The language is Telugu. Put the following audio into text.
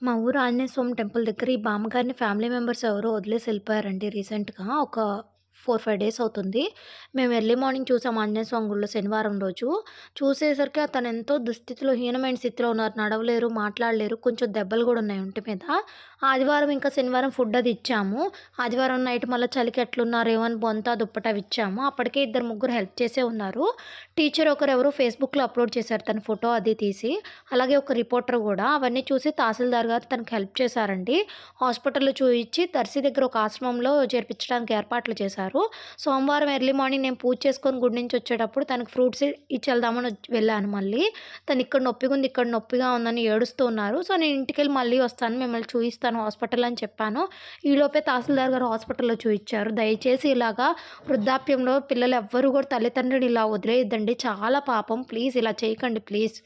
మా ఊరు ఆంజనేయ స్వామి టెంపుల్ దగ్గర ఈ బామ్మగారిని ఫ్యామిలీ మెంబర్స్ ఎవరో వదిలేసి వెళ్ళిపోయారండి రీసెంట్‌గా. ఒక 4, 5 డేస్ అవుతుంది. మేము ఎర్లీ మార్నింగ్ చూసాం ఆంజనేయ స్వామి గుడిలో శనివారం రోజు. చూసేసరికి అతనెంతో దుస్థితిలో, హీనమైన స్థితిలో ఉన్నారు. నడవలేరు, మాట్లాడలేరు. కొంచెం దెబ్బలు గూడా ఉన్నాయి ఒంటి మీద. ఆదివారం ఇంకా శనివారం ఫుడ్ అది ఇచ్చాము. ఆదివారం నైట్ మళ్ళా చలికి ఎట్లున్నారేమో అని బొంత, దుప్పట అవి ఇచ్చాము. అప్పటికే ఇద్దరు, ముగ్గురు హెల్ప్ చేసే ఉన్నారు. టీచర్ ఒకరెవరో ఫేస్‌బుక్‌లో అప్‌లోడ్ చేశారు తన ఫోటో అది తీసి. అలాగే ఒక రిపోర్టర్ గూడా. అవన్నీ చూసి తహసీల్దార్ గారు తనకి హెల్ప్ చేశారండి. హాస్పిటల్‌లో చూయించి దర్శి దగ్గర ఒక ఆశ్రమంలో చేర్పించడానికి ఏర్పాట్లు చేశారు. సోమవారం ఎర్లీ మార్నింగ్ నేను పూజ చేసుకొని గుడి నుంచి వచ్చేటప్పుడు తనకి ఫ్రూట్స్ ఇచ్చెళ్దామని వెళ్ళాను మళ్ళీ. తను ఇక్కడ నొప్పిగుంది, ఇక్కడ నొప్పిగా ఉందని ఏడుస్తూ ఉన్నారు. సో, నేను ఇంటికెళ్ళి మళ్ళీ వస్తాను. మిమ్మల్ని చూయిస్తాను హాస్పిటల్ అని చెప్పాను. ఈలోపే తహసీల్దార్ గారు హాస్పిటల్‌లో చూయించారు. దయచేసి ఇలాగా వృద్ధాప్యంలో పిల్లలు ఎవ్వరు కూడా తల్లిదండ్రులని ఇలా వదిలేయొద్దండి. చాలా పాపం. ప్లీజ్ ఇలా చేయకండి ప్లీజ్.